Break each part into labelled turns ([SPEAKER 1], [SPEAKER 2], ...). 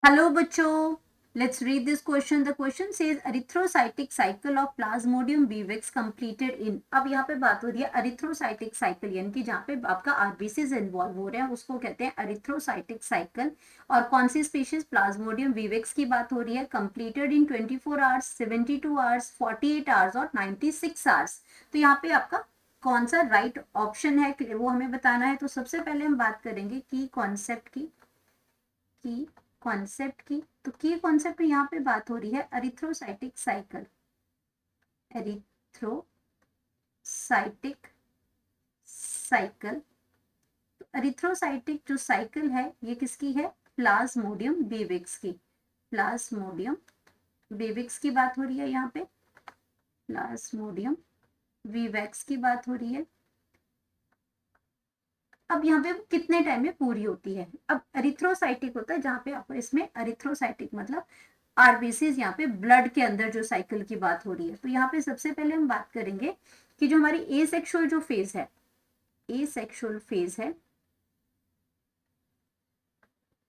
[SPEAKER 1] Hello बच्चों, let's read this question. The question says erythrocytic cycle of plasmodium vivax completed in. अब यहाँ पे बात हो रही है एरिथ्रोसाइटिक साइकिल, यानी कि जहाँ पे आपका आरबीसीज इन्वॉल्व हो रहे हैं उसको कहते हैं एरिथ्रोसाइटिक साइकिल। और कौन सी स्पीशीज? प्लाज्मोडियम बीविक्स की बात हो रही है। Completed in 24 hours, 72 hours, 48 hours और 96 आवर्स। तो यहाँ पे आपका कौन सा राइट ऑप्शन है वो हमें बताना है। तो सबसे पहले हम बात करेंगे की कॉन्सेप्ट की। की कॉन्सेप्ट की तो की कॉन्सेप्ट में यहाँ पे बात हो रही है एरिथ्रोसाइटिक साइकिल। एरिथ्रोसाइटिक साइकिल, तो एरिथ्रोसाइटिक जो साइकिल है ये किसकी है? प्लाज्मोडियम बीविक्स की। प्लाज्मोडियम बीविक्स की बात हो रही है यहाँ पे। प्लाज्मोडियम बीविक्स की बात हो रही है। अब यहाँ पे कितने टाइम में पूरी होती है? अब एरिथ्रोसाइटिक होता है जहाँ पे आपको इसमें एरिथ्रोसाइटिक मतलब आरबीसीज, यहाँ पे ब्लड के अंदर जो साइकिल की बात हो रही है। तो यहाँ पे सबसे पहले हम बात करेंगे कि जो हमारी ए सेक्सुअल जो फेज है, ए सेक्सुअल फेज है,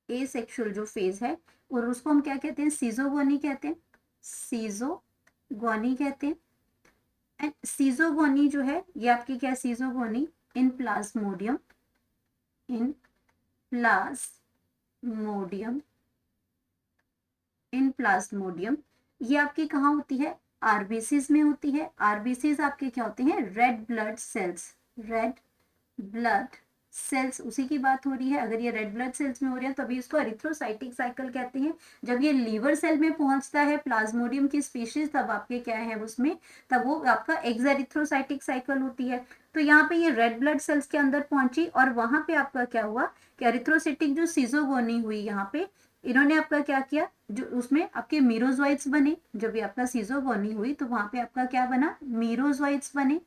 [SPEAKER 1] ए सेक्सुअल जो फेज है और उसको हम क्या कहते हैं? सीजोगोनी कहते हैं। सीजोगोनी कहते हैं। एंड सीजोगोनी जो है ये आपकी क्या? सीजोगोनी इन प्लाज्मोडियम, इन प्लाज्मोडियम, इन प्लाज्मोडियम ये आपकी कहाँ होती है? आरबीसीज में होती है। आरबीसीज आपके क्या होते हैं? Red blood cells. Red blood cells, उसी की बात हो रही है। अगर ये रेड ब्लड सेल्स में हो रही है तभी इसको एरिथ्रोसाइटिक साइकिल कहते हैं। जब ये लीवर सेल में पहुंचता है प्लाज्मोडियम की स्पीशीज, तब आपके क्या है उसमें? तब वो आपका एक्सएरिथ्रोसाइटिक साइकिल होती है। तो यहाँ पे ये रेड ब्लड सेल्स के अंदर पहुंची और वहां पे आपका क्या हुआ कि एरिथ्रोसाइटिक जो सीजोगोनी हुई यहाँ पे, इन्होंने आपका क्या किया? जो उसमें आपके मीरोजोइट्स बने। जब ये आपका सीजोगोनी हुई तो वहां पे आपका क्या बना? मीरोजोइट्स बने।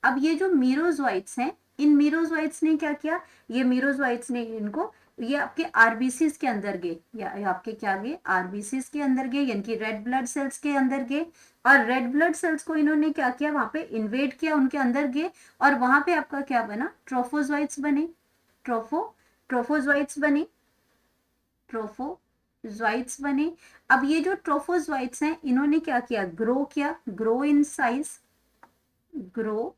[SPEAKER 1] अब ये जो मीरोजोइट्स हैं, इन मीरोजोइट्स ने क्या किया? ये मीरोजोइट्स ने इनको, ये आपके आरबीसीज के अंदर गए, या आपके क्या गए? आरबीसीज के अंदर गए, यानी कि रेड ब्लड सेल्स के अंदर गए। और रेड ब्लड सेल्स को इन्होंने क्या किया? वहां पे इन्वेड किया, उनके अंदर गए और वहां पे आपका क्या बना? ट्रोफोजोइट्स बने। ट्रोफोजोइट्स बने। ट्रोफोजोइट्स बने। अब ये जो ट्रोफोजोइट्स हैं इन्होंने क्या किया? ग्रो किया, grow in size, grow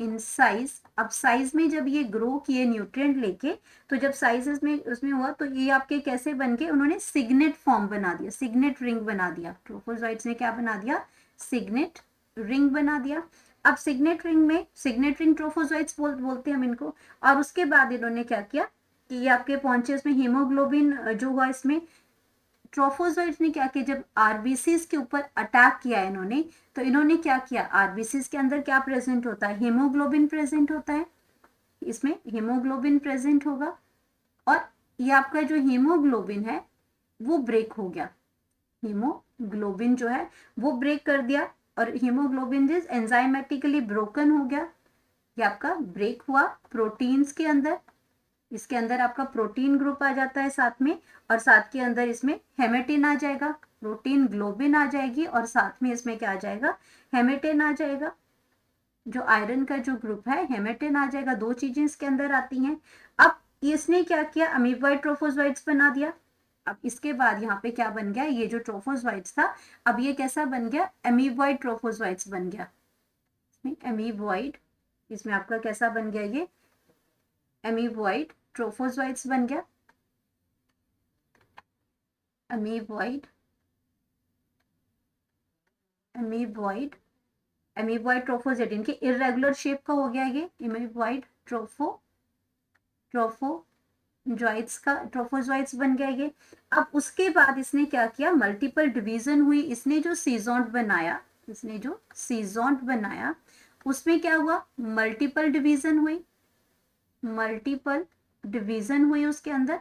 [SPEAKER 1] in size. अब साइज में जब ये ग्रो किए न्यूट्रिएंट लेके, तो जब साइजेस में उसमें हुआ तो ये आपके कैसे बन गए? उन्होंने सिग्नेट फॉर्म बना दिया, सिग्नेट रिंग बना दिया। ट्रोफोजोइट्स ने क्या बना दिया? सिग्नेट रिंग बना दिया। अब सिग्नेट रिंग में, सिग्नेट रिंग ट्रोफोजोइट्स बोलते हैं हम इनको। और उसके बाद इन्होंने क्या किया कि ये आपके पहुंचे इसमें हीमोग्लोबिन जो हुआ इसमें, ट्रोफोजोइट्स ने क्या किया? जब आरबीसीज के ऊपर अटैक किया इन्होंने, तो इन्होंने क्या किया? आरबीसीज के अंदर क्या प्रेजेंट होता है? हीमोग्लोबिन प्रेजेंट होता है। इसमें हीमोग्लोबिन प्रेजेंट होगा और ये आपका जो हीमोग्लोबिन है वो ब्रेक हो गया। हीमोग्लोबिन जो है वो ब्रेक कर दिया और हीमोग्लोबिन इज एंजाइमेटिकली ब्रोकन हो गया। ये आपका ब्रेक हुआ प्रोटीन्स के अंदर। इसके अंदर आपका प्रोटीन ग्रुप आ जाता है साथ में, और साथ के अंदर इसमें हेमेटिन आ जाएगा, प्रोटीन ग्लोबिन आ जाएगी और साथ में इसमें क्या आ जाएगा? हेमेटिन आ जाएगा। जो आयरन का जो ग्रुप है हेमेटिन आ जाएगा। दो चीजें इसके अंदर आती हैं। अब इसने क्या किया? अमीबॉइड ट्रोफोजोइट्स बना दिया। अब इसके बाद यहाँ पे क्या बन गया? ये जो ट्रोफोजोइट्स था अब ये कैसा बन गया? अमीबॉइड ट्रोफोजोइट्स बन गया। अमीबॉइड, इसमें आपका कैसा बन गया? ये अमीबॉइड ट्रोफोजोइट्स बन गया। अमीबॉइड, अमीबॉइड, अमीबॉइड ट्रोफोजेट, इनके इरेगुलर शेप का हो गया ये अमीबॉइड ट्रोफोजोइट्स का, ट्रोफोजोइट्स बन गया ये। अब उसके बाद इसने क्या किया? मल्टीपल डिवीजन हुई। इसने जो सीजोंट बनाया, इसने जो सीजोंट बनाया उसमें क्या हुआ? मल्टीपल डिवीजन हुई, मल्टीपल डिवीजन हुई उसके अंदर।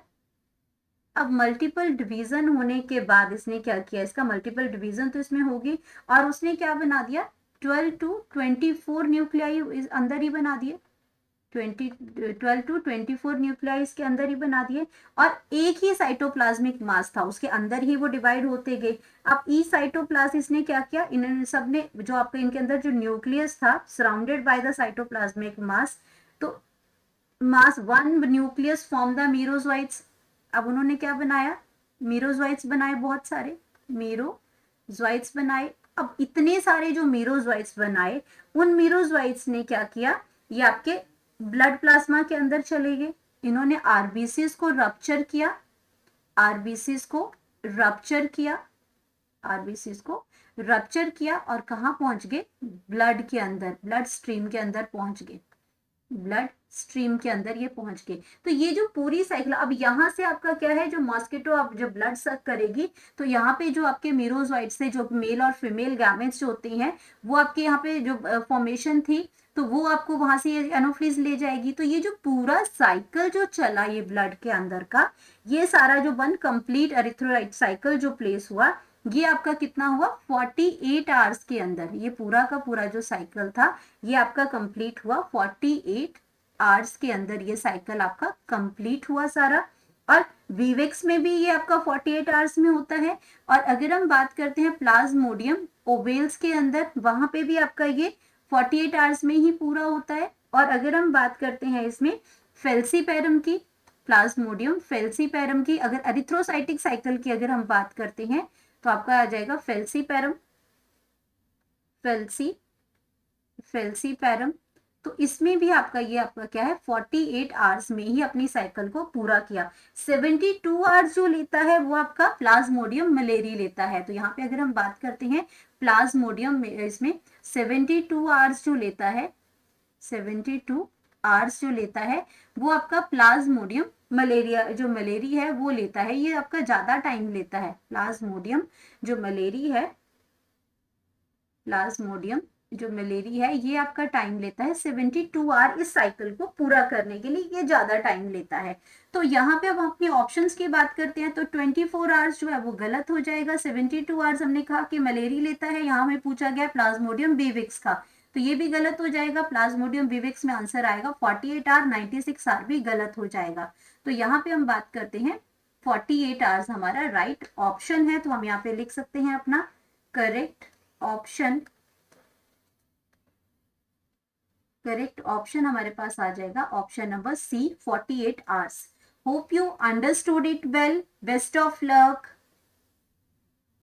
[SPEAKER 1] अब मल्टीपल डिवीजन होने के बाद इसने क्या किया? इसका मल्टीपल डिवीजन तो इसमें होगी और उसने क्या बना दिया? 12 टू 24 न्यूक्लियाई अंदर ही बना दिए। 12 टू 24 न्यूक्लियाई इसके अंदर ही बना दिए और एक ही साइटोप्लाज्मिक मास था, उसके अंदर ही वो डिवाइड होते गए। अब ई साइटोप्लाज्म इसने क्या किया? इन्होंने सबने जो आपके इनके अंदर जो न्यूक्लियस था surrounded by the cytoplasmic mass, तो mass one nucleus form the merozoites. अब उन्होंने क्या बनाया? मीरोजोइट्स बनाए बहुत सारे, मीरोजोइट्स बनाए। अब इतने सारे जो मीरोजोइट्स बनाए, उन मीरोजोइट्स ने क्या किया, ये आपके ब्लड प्लाज्मा के अंदर चले गए, इन्होंने आरबीसीज को रप्चर किया, आरबीसीज को रप्चर किया, आरबीसीज को रप्चर किया और कहाँ पहुंच गए, ब्लड के अंदर, ब्लड स्ट्रीम के अंदर पहुंच गए, ब्लड स्ट्रीम के अंदर ये पहुंच गए। तो ये जो पूरी साइकिल, अब यहाँ से आपका क्या है, जो मॉस्किटो अब जब ब्लड सक करेगी तो यहाँ पे जो आपके मीरोजोइट्स से जो मेल और फीमेल गैमेट्स जो होती हैं, वो आपके यहाँ पे जो फॉर्मेशन थी, तो वो आपको वहां से एनोफ्लिज ले जाएगी। तो ये जो पूरा साइकिल जो चला ये ब्लड के अंदर का, ये सारा जो वन कंप्लीट एरिथ्रोसाइट साइकिल जो प्लेस हुआ, ये आपका कितना हुआ, 48 आवर्स के अंदर। ये पूरा का पूरा जो साइकिल था ये आपका कंप्लीट हुआ 48 आवर्स के अंदर, ये साइकिल आपका कंप्लीट हुआ सारा। और वीवेक्स में भी ये आपका 48 आवर्स में होता है। और अगर हम बात करते हैं प्लाज्मोडियम ओवेल्स के अंदर, वहां पे भी आपका ये 48 आवर्स में ही पूरा होता है। और अगर हम बात करते हैं इसमें फेल्सीपेरम की, प्लाज्मोडियम फेल्सीपेरम की, अगर एरिथ्रोसाइटिक साइकिल की अगर हम बात करते हैं तो आपका आ जाएगा फेल्सीपेरम, फेल्सीपेरम। तो इसमें भी आपका ये आपका क्या है, 48 आवर्स में ही अपनी साइकिल को पूरा किया। 72 आवर्स जो लेता है वो आपका प्लाज्मोडियम मलेरी लेता है। तो यहाँ पे अगर हम बात करते हैं प्लाज्मोडियम में, इसमें 72 आवर्स जो लेता है, 72 आवर्स जो लेता है वो आपका प्लाज्मोडियम मलेरिया जो मलेरी है वो लेता है। ये आपका ज्यादा टाइम लेता है, प्लाज्मोडियम जो मलेरी है, प्लाज्मोडियम जो मलेरी है ये आपका टाइम लेता है 72 आवर इस साइकिल को पूरा करने के लिए, ये ज्यादा टाइम लेता है। तो यहाँ पे अब हम अपने ऑप्शंस की बात करते हैं तो 24 आवर्स जो है वो गलत हो जाएगा। 72 आवर्स हमने कहा कि मलेरी लेता है, यहाँ में पूछा गया प्लाज्मोडियम विविक्स का, तो ये भी गलत हो जाएगा। प्लाज्मोडियम विविक्स में आंसर आएगा 48 आवर, 96 आवर भी गलत हो जाएगा। तो यहाँ पे हम बात करते हैं 48 आवर्स हमारा राइट ऑप्शन है। तो हम यहाँ पे लिख सकते हैं अपना करेक्ट ऑप्शन, करेक्ट ऑप्शन हमारे पास आ जाएगा option number C 48 hours. Hope you understood it well, best of luck.